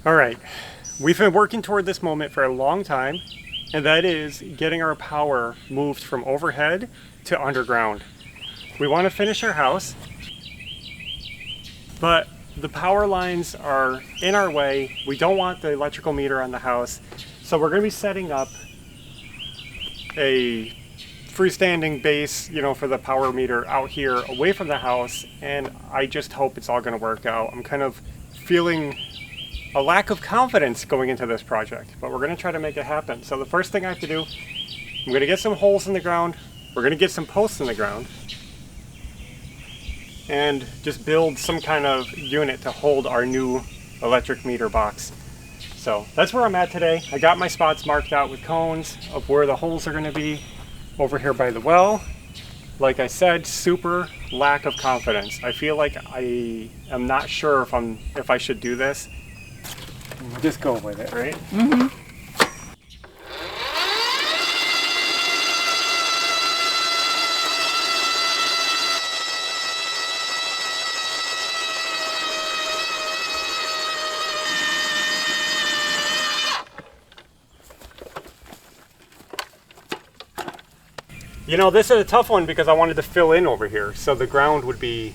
All right, we've been working toward this moment for a long time, and that is getting our power moved from overhead to underground. We want to finish our house, but the power lines are in our way. We don't want the electrical meter on the house, so we're going to be setting up a freestanding base, for the power meter out here away from the house, and I just hope it's all going to work out. I'm kind of feeling a lack of confidence going into this project, but we're going to try to make it happen. So the first thing I have to do, I'm going to get some holes in the ground, we're going to get some posts in the ground, and just build some kind of unit to hold our new electric meter box. So that's where I'm at today. I got my spots marked out with cones of where the holes are going to be over here by the well. Like I said, super lack of confidence. I feel like I am not sure if I should do this. Just go with it, right? Mm-hmm. This is a tough one because I wanted to fill in over here, so the ground would be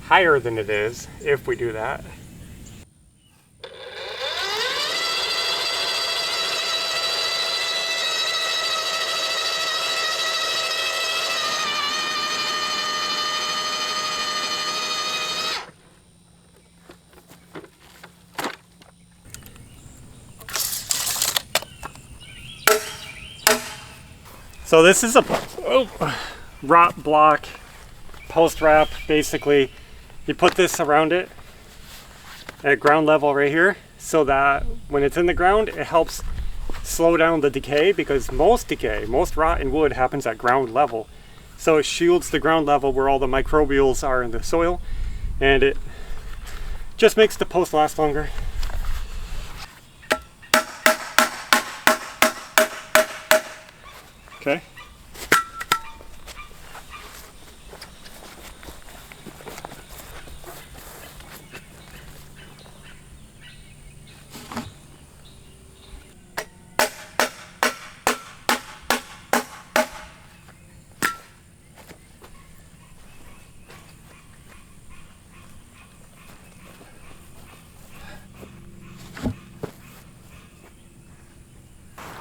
higher than it is if we do that. So this is a rot block post wrap. Basically, you put this around it at ground level right here, so that when it's in the ground, it helps slow down the decay, because most rot in wood happens at ground level. So it shields the ground level where all the microbials are in the soil, and it just makes the post last longer. Okay.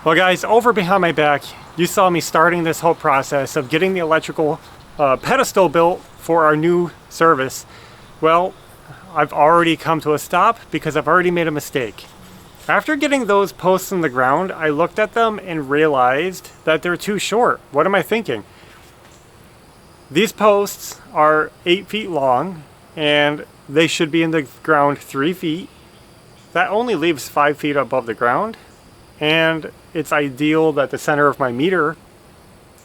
Well guys, over behind my back, you saw me starting this whole process of getting the electrical pedestal built for our new service. Well, I've already come to a stop because I've already made a mistake. After getting those posts in the ground, I looked at them and realized that they're too short. What am I thinking? These posts are 8 feet long and they should be in the ground 3 feet. That only leaves 5 feet above the ground. And it's ideal that the center of my meter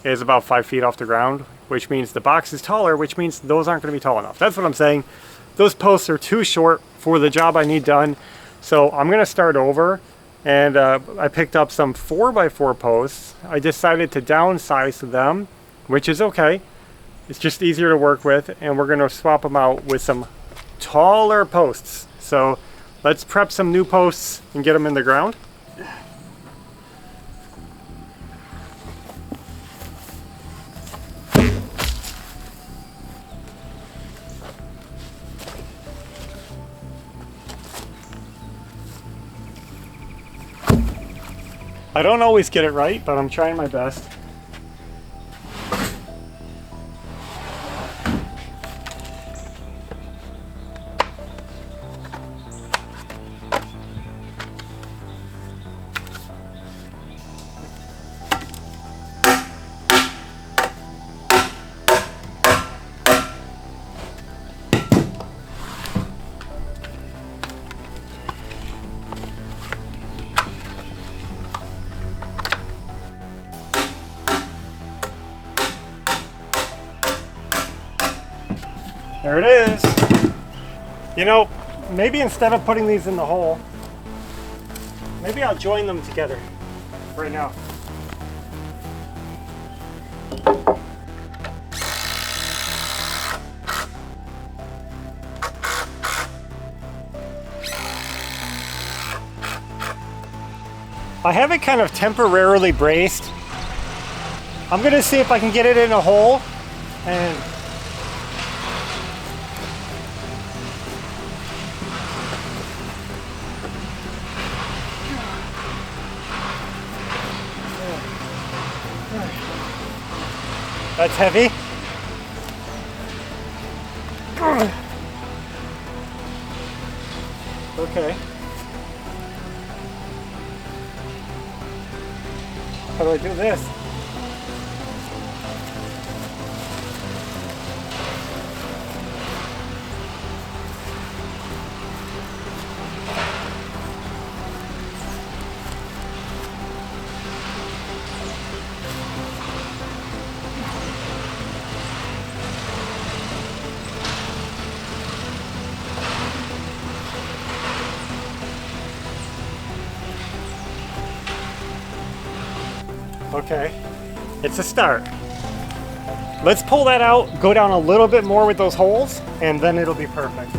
is about 5 feet off the ground, which means the box is taller, which means those aren't going to be tall enough. That's what I'm saying. Those posts are too short for the job I need done. So I'm going to start over, and I picked up some 4x4 posts. I decided to downsize them, which is okay. It's just easier to work with, and we're going to swap them out with some taller posts. So let's prep some new posts and get them in the ground. I don't always get it right, but I'm trying my best. There it is. Maybe instead of putting these in the hole, maybe I'll join them together right now. I have it kind of temporarily braced. I'm gonna see if I can get it in a hole and that's heavy. Okay. How do I do this? Okay, it's a start. Let's pull that out, go down a little bit more with those holes, and then it'll be perfect.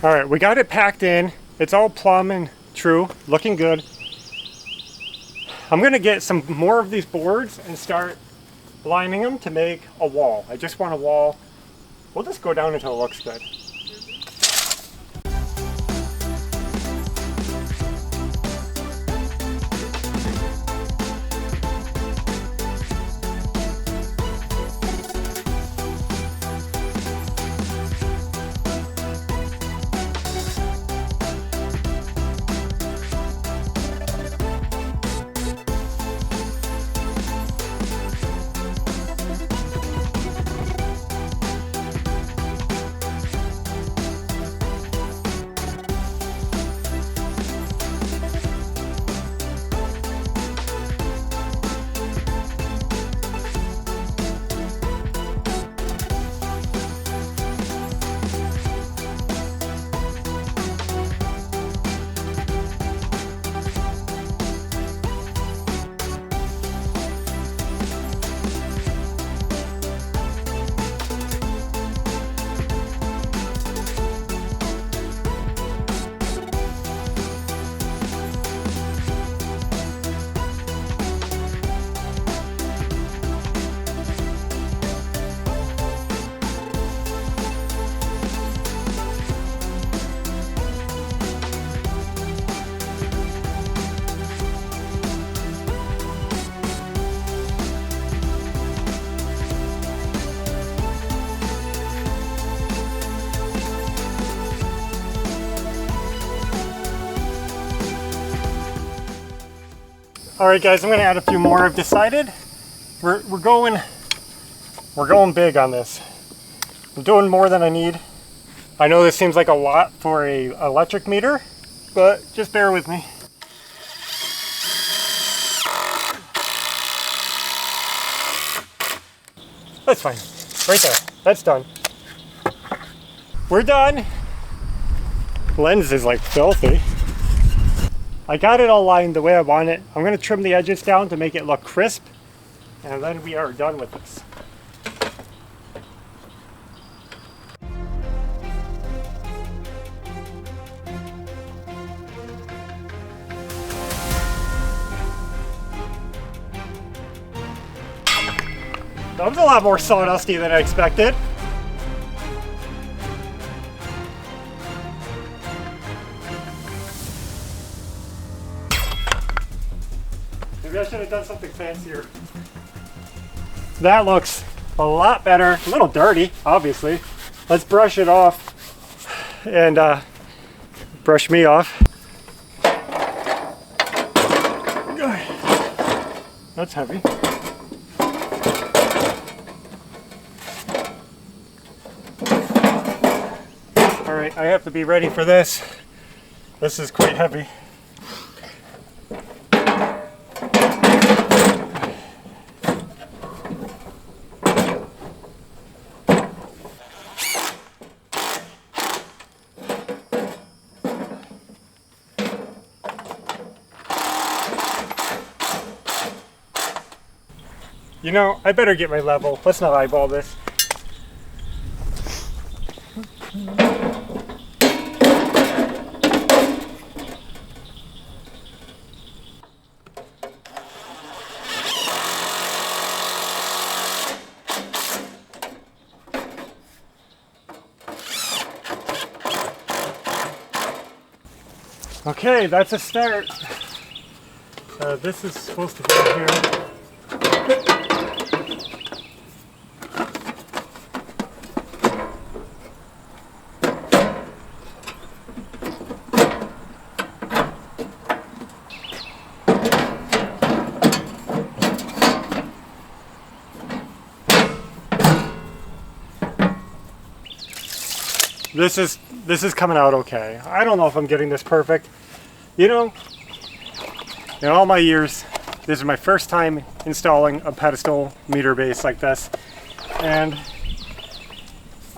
All right, we got it packed in. It's all plumb and true, looking good. I'm gonna get some more of these boards and start lining them to make a wall. I just want a wall. We'll just go down until it looks good. All right, guys, I'm gonna add a few more. I've decided we're going big on this. I'm doing more than I need. I know this seems like a lot for a electric meter, but just bear with me. That's fine, right there, that's done. We're done. Lens is like filthy. I got it all lined the way I want it. I'm gonna trim the edges down to make it look crisp, and then we are done with this. That was a lot more sawdusty than I expected. Maybe I should have done something fancier. That looks a lot better. A little dirty, obviously. Let's brush it off and brush me off. That's heavy. right, I have to be ready for this. This is quite heavy. You know, I better get my level. Let's not eyeball this. Okay, that's a start. This is supposed to be in here. This is coming out okay. I don't know if I'm getting this perfect. You know, in all my years, this is my first time installing a pedestal meter base like this, and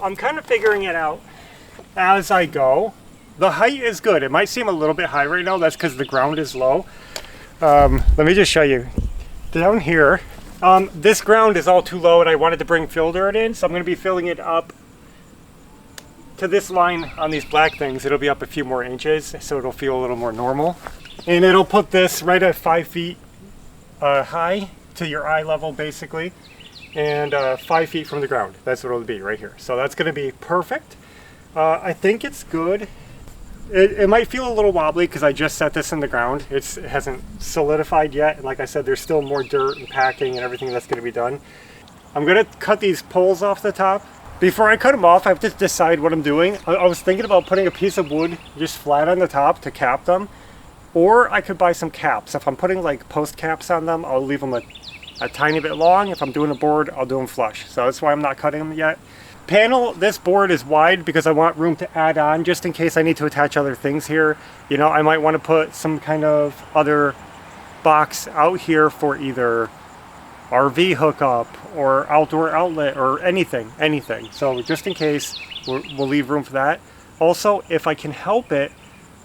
I'm kind of figuring it out as I go. The height is good. It might seem a little bit high right now. That's because the ground is low. Let me just show you. Down here, this ground is all too low, and I wanted to bring fill dirt in, so I'm going to be filling it up to this line on these black things. It'll be up a few more inches, so it'll feel a little more normal. And it'll put this right at 5 feet high to your eye level, basically, and 5 feet from the ground. That's what it'll be right here. So that's going to be perfect. I think it's good. It might feel a little wobbly because I just set this in the ground. It hasn't solidified yet. And like I said, there's still more dirt and packing and everything that's going to be done. I'm going to cut these poles off the top. Before I cut them off, I have to decide what I'm doing. I was thinking about putting a piece of wood just flat on the top to cap them, or I could buy some caps. If I'm putting like post caps on them, I'll leave them a tiny bit long. If I'm doing a board, I'll do them flush. So that's why I'm not cutting them yet. Panel, this board is wide because I want room to add on just in case I need to attach other things here. You know, I might want to put some kind of other box out here for either RV hookup or outdoor outlet or anything. So just in case, we'll leave room for that. Also, if I can help it,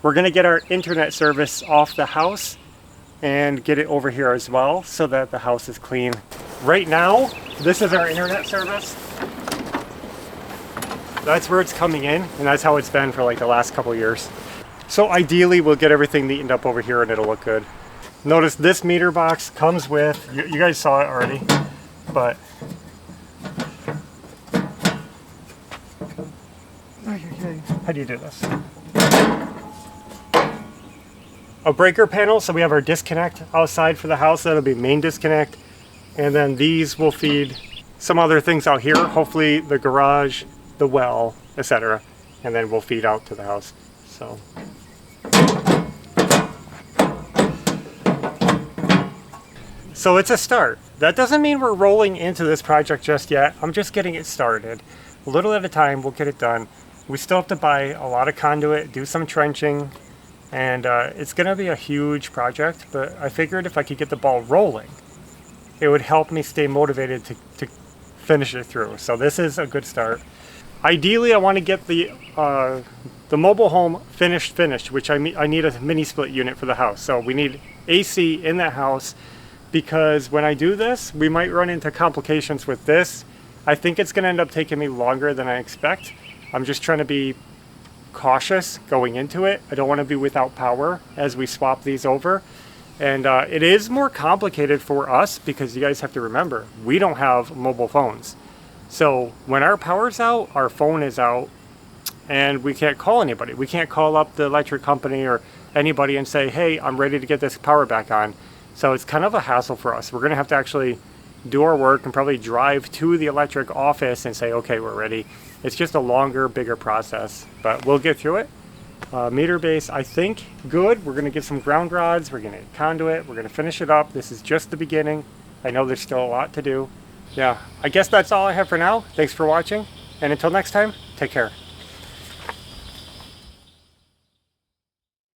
we're going to get our internet service off the house and get it over here as well so that the house is clean. Right now, this is our internet service. That's where it's coming in, and that's how it's been for like the last couple years. So ideally, we'll get everything neatened up over here and it'll look good. Notice this meter box comes with, you guys saw it already, but how do you do this? A breaker panel, so we have our disconnect outside for the house. That'll be main disconnect, and then these will feed some other things out here, hopefully the garage, the well, etc., and then we'll feed out to the house. So it's a start. That doesn't mean we're rolling into this project just yet. I'm just getting it started. A little at a time, we'll get it done. We still have to buy a lot of conduit, do some trenching, and it's gonna be a huge project, but I figured if I could get the ball rolling, it would help me stay motivated to finish it through. So this is a good start. Ideally, I want to get the mobile home finished, which I need a mini split unit for the house. So we need AC in that house, because when I do this, we might run into complications with this. I think it's going to end up taking me longer than I expect. I'm just trying to be cautious going into it. I don't want to be without power as we swap these over. And it is more complicated for us because you guys have to remember, we don't have mobile phones. So when our power's out, our phone is out, and we can't call anybody. We can't call up the electric company or anybody and say, hey, I'm ready to get this power back on. So it's kind of a hassle for us. We're going to have to actually do our work and probably drive to the electric office and say, okay, we're ready. It's just a longer, bigger process, but we'll get through it. Meter base, I think, good. We're going to get some ground rods. We're going to get conduit. We're going to finish it up. This is just the beginning. I know there's still a lot to do. Yeah, I guess that's all I have for now. Thanks for watching, and until next time, take care.